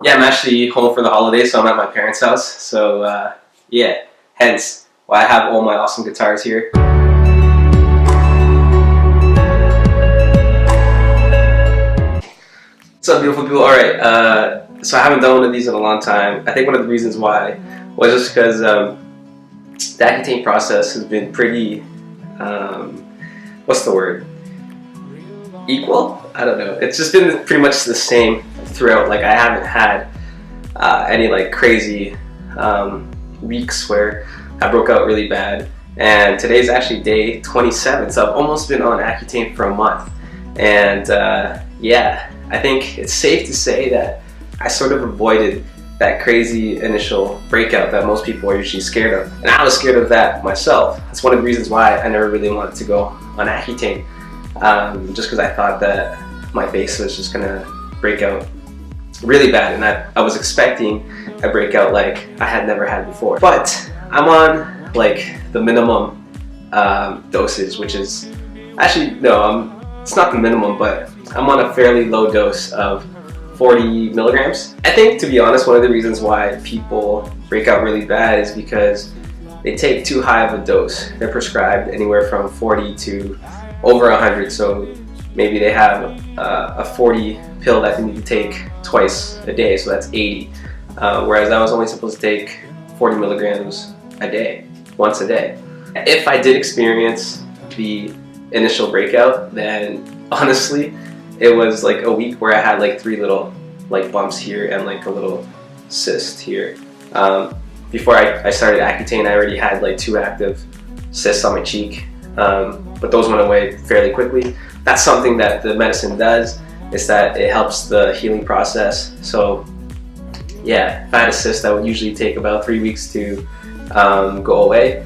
Yeah, I'm actually home for the holidays, so I'm at my parents' house. So yeah, hence why I have all my awesome guitars here. What's up, beautiful people? Alright, so I haven't done one of these in a long time. I think one of the reasons why was just because the Accutane process has been pretty, what's the word? Equal? I don't know. It's just been pretty much the same throughout. Like, I haven't had any like crazy weeks where I broke out really bad. And today's actually day 27, so I've almost been on Accutane for a month. And yeah, I think it's safe to say that I sort of avoided that crazy initial breakout that most people are usually scared of. And I was scared of that myself. That's one of the reasons why I never really wanted to go on Accutane. Just because I thought that my face was just gonna break out really bad, and I was expecting a breakout like I had never had before. But I'm on like the minimum dosage, which is actually, no, it's not the minimum, but I'm on a fairly low dose of 40 milligrams. I think, to be honest, one of the reasons why people break out really bad is because they take too high of a dose. They're prescribed anywhere from 40 to over 100, so maybe they have a 40 pill that they need to take twice a day, so that's 80. Whereas I was only supposed to take 40 milligrams a day, once a day. If I did experience the initial breakout, then honestly, it was like a week where I had like 3 little like bumps here and like a little cyst here. Before I started Accutane, I already had like 2 active cysts on my cheek, but those went away fairly quickly. That's something that the medicine does, is that it helps the healing process. So yeah, if I had a cyst, that would usually take about 3 weeks to go away.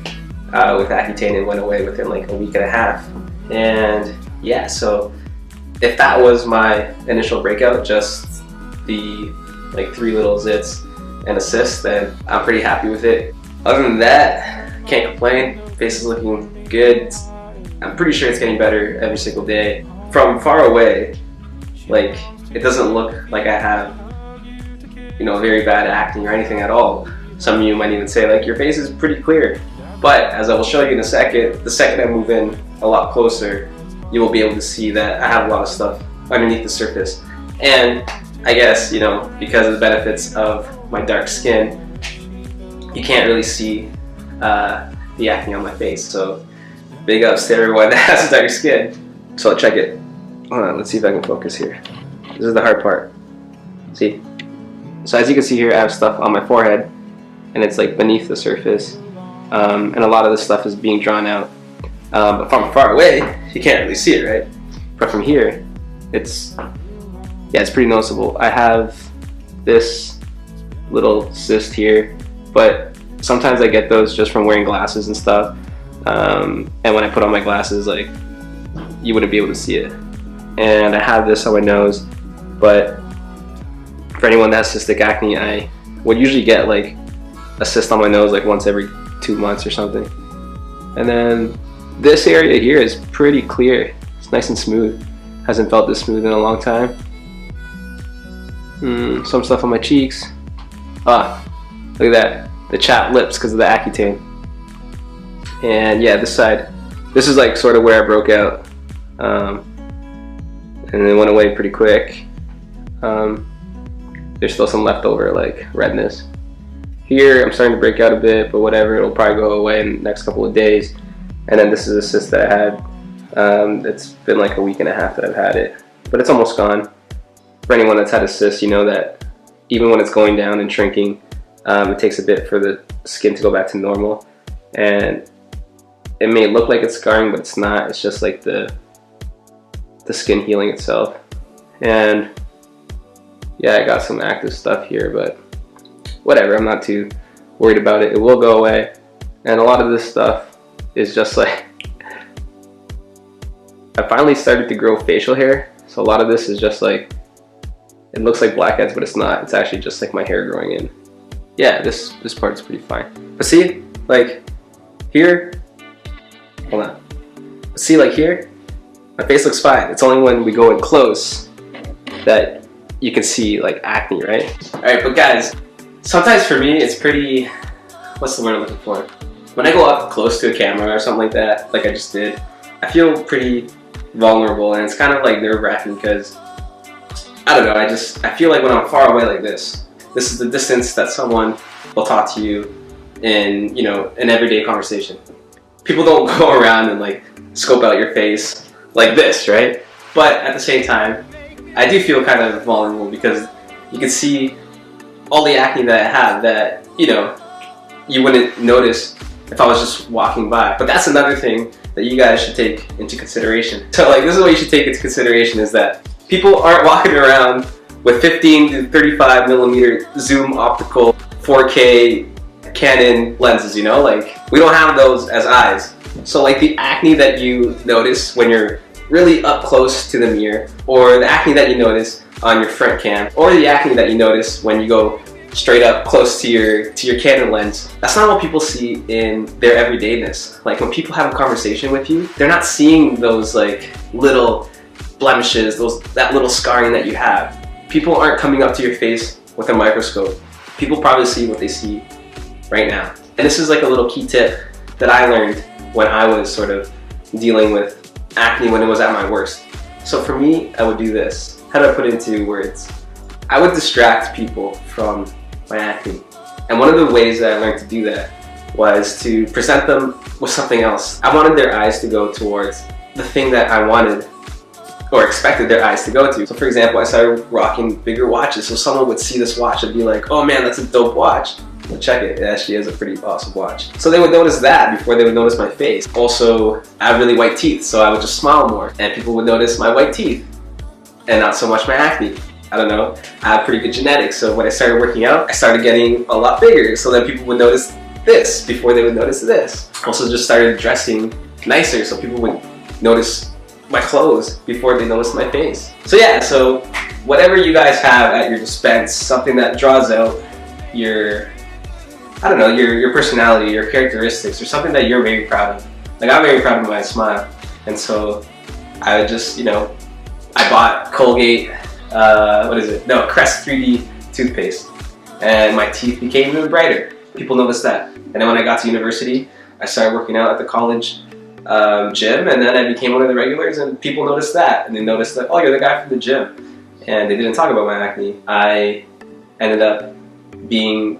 With Accutane, it went away within like a week and a half. And yeah, so if that was my initial breakout, just the like 3 little zits and a cyst, then I'm pretty happy with it. Other than that, can't complain. Face is looking good. I'm pretty sure it's getting better every single day. From far away, like, it doesn't look like I have, you know, very bad acne or anything at all. Some of you might even say like, your face is pretty clear. But as I will show you in a second, the second I move in a lot closer, you will be able to see that I have a lot of stuff underneath the surface. And I guess, you know, because of the benefits of my dark skin, you can't really see the acne on my face. So big ups to everyone that has dark skin. So check it. Hold on, let's see if I can focus here. This is the hard part. See? So as you can see here, I have stuff on my forehead, and it's like beneath the surface. And a lot of this stuff is being drawn out. But from far away, you can't really see it, right? But from here, it's pretty noticeable. I have this little cyst here, but sometimes I get those just from wearing glasses and stuff. And when I put on my glasses, like, you wouldn't be able to see it. And I have this on my nose, but for anyone that has cystic acne, I would usually get like a cyst on my nose like once every 2 months or something. And then this area here is pretty clear. It's nice and smooth. Hasn't felt this smooth in a long time. Some stuff on my cheeks. Ah, look at that. The chapped lips because of the Accutane. And yeah, this side. This is like sort of where I broke out. And it went away pretty quick. There's still some leftover like redness. Here I'm starting to break out a bit, but whatever, it'll probably go away in the next couple of days. And then this is a cyst that I had. It's been like a week and a half that I've had it, but it's almost gone. For anyone that's had a cyst, you know that even when it's going down and shrinking, it takes a bit for the skin to go back to normal. And it may look like it's scarring, but it's not. It's just like the skin healing itself. And yeah, I got some active stuff here, but whatever, I'm not too worried about it. It will go away. And a lot of this stuff is just like, I finally started to grow facial hair. So a lot of this is just like, it looks like blackheads, but it's not. It's actually just like my hair growing in. Yeah, this part's pretty fine. But see, like here, hold on. See, like here, my face looks fine. It's only when we go in close that you can see like acne, right? All right, but guys, sometimes for me, it's pretty, what's the word I'm looking for? When I go up close to a camera or something like that, like I just did, I feel pretty vulnerable, and it's kind of like nerve-wracking because, I don't know, I feel like when I'm far away like this is the distance that someone will talk to you in, you know, an everyday conversation. People don't go around and like scope out your face like this, right? But at the same time, I do feel kind of vulnerable because you can see all the acne that I have that, you know, you wouldn't notice if I was just walking by. But that's another thing that you guys should take into consideration. So like, this is what you should take into consideration, is that people aren't walking around with 15 to 35 millimeter zoom optical 4K Canon lenses, you know? Like, we don't have those as eyes. So like the acne that you notice when you're really up close to the mirror, or the acne that you notice on your front cam, or the acne that you notice when you go straight up close to your Canon lens, that's not what people see in their everydayness. Like when people have a conversation with you, they're not seeing those like little blemishes, that little scarring that you have. People aren't coming up to your face with a microscope. People probably see what they see right now. And this is like a little key tip that I learned when I was sort of dealing with acne when it was at my worst. So for me, I would do this. How do I put it into words? I would distract people from my acne. And one of the ways that I learned to do that was to present them with something else. I wanted their eyes to go towards the thing that I wanted or expected their eyes to go to. So for example, I started rocking bigger watches, so someone would see this watch and be like, oh man, that's a dope watch. Well, check it, it actually is a pretty awesome watch. So they would notice that before they would notice my face. Also, I have really white teeth, so I would just smile more, and people would notice my white teeth and not so much my acne. I don't know, I have pretty good genetics, so when I started working out, I started getting a lot bigger, so then people would notice this before they would notice this. Also just started dressing nicer, so people would notice my clothes before they noticed my face. So yeah, so whatever you guys have at your dispense, something that draws out your, I don't know, your personality, your characteristics, or something that you're very proud of. Like, I'm very proud of my smile, and so I would just, you know, I bought Colgate, Crest 3D toothpaste, and my teeth became even brighter. People noticed that. And then when I got to university, I started working out at the college gym, and then I became one of the regulars, and people noticed that, and they noticed that, oh, you're the guy from the gym, and they didn't talk about my acne. I ended up being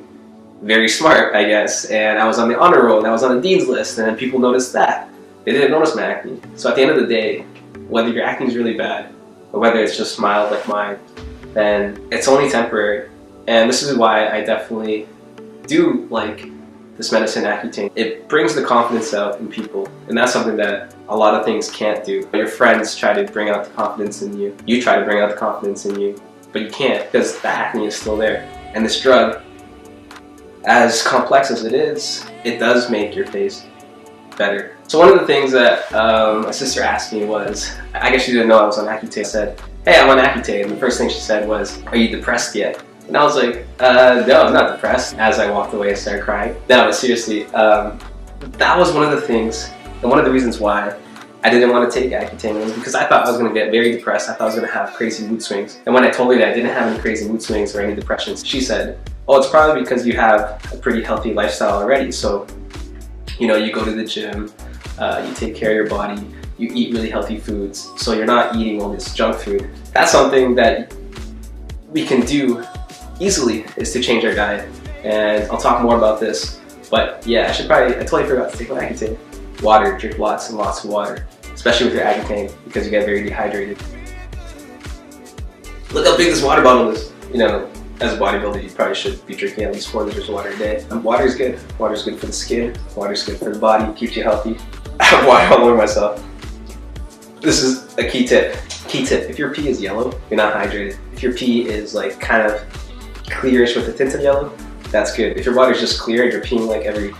very smart, I guess, and I was on the honor roll, and I was on the dean's list, and then people noticed that. They didn't notice my acne. So at the end of the day, whether your acne is really bad, or whether it's just mild like mine, then it's only temporary. And this is why I definitely do like this medicine, Accutane. It brings the confidence out in people, and that's something that a lot of things can't do. Your friends try to bring out the confidence in you. You try to bring out the confidence in you, but you can't, because the acne is still there. And this drug, as complex as it is, it does make your face better. So one of the things that my sister asked me was, I guess she didn't know I was on Accutane. I said, hey, I'm on Accutane. And the first thing she said was, are you depressed yet? And I was like, no, I'm not depressed. As I walked away, I started crying. No, but seriously, that was one of the things, and one of the reasons why I didn't want to take Accutane was because I thought I was going to get very depressed. I thought I was going to have crazy mood swings. And when I told her that I didn't have any crazy mood swings or any depressions, she said, oh, it's probably because you have a pretty healthy lifestyle already. So, you know, you go to the gym, you take care of your body, you eat really healthy foods, so you're not eating all this junk food. That's something that we can do easily, is to change our diet. And I'll talk more about this, but yeah, I totally forgot to take my Accutane. Water, drink lots and lots of water, especially with your Accutane, because you get very dehydrated. Look how big this water bottle is. You know, as a bodybuilder, you probably should be drinking at least 4 liters of water a day. And water is good. Water is good for the skin. Water is good for the body. It keeps you healthy. I have water all over myself. This is a key tip. Key tip, if your pee is yellow, you're not hydrated. If your pee is like kind of clearish with a tint of yellow, that's good. If your water is just clear and you're peeing like every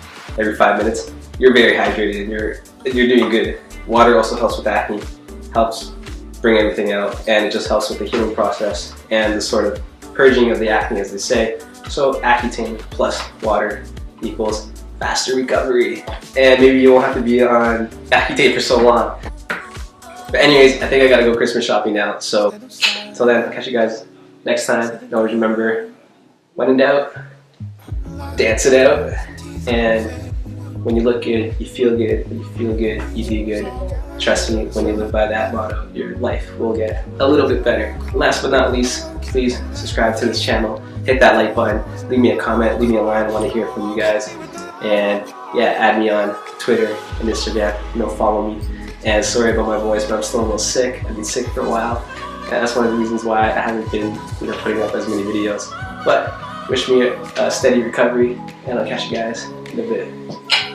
5 minutes, you're very hydrated and you're doing good. Water also helps with acne, helps bring everything out, and it just helps with the healing process and the sort of purging of the acne, as they say. So Accutane plus water equals faster recovery. And maybe you won't have to be on Accutane for so long. But anyways, I think I gotta go Christmas shopping now. So until then, I'll catch you guys next time, always remember, when in doubt, dance it out. And when you look good, you feel good. When you feel good, you do good. Trust me, when you live by that motto, your life will get a little bit better. Last but not least, please subscribe to this channel. Hit that like button. Leave me a comment. Leave me a line. I want to hear from you guys. And yeah, add me on Twitter and Instagram. Follow me. And sorry about my voice, but I'm still a little sick. I've been sick for a while. And that's one of the reasons why I haven't been putting up as many videos. But wish me a steady recovery, and I'll catch you guys in a bit.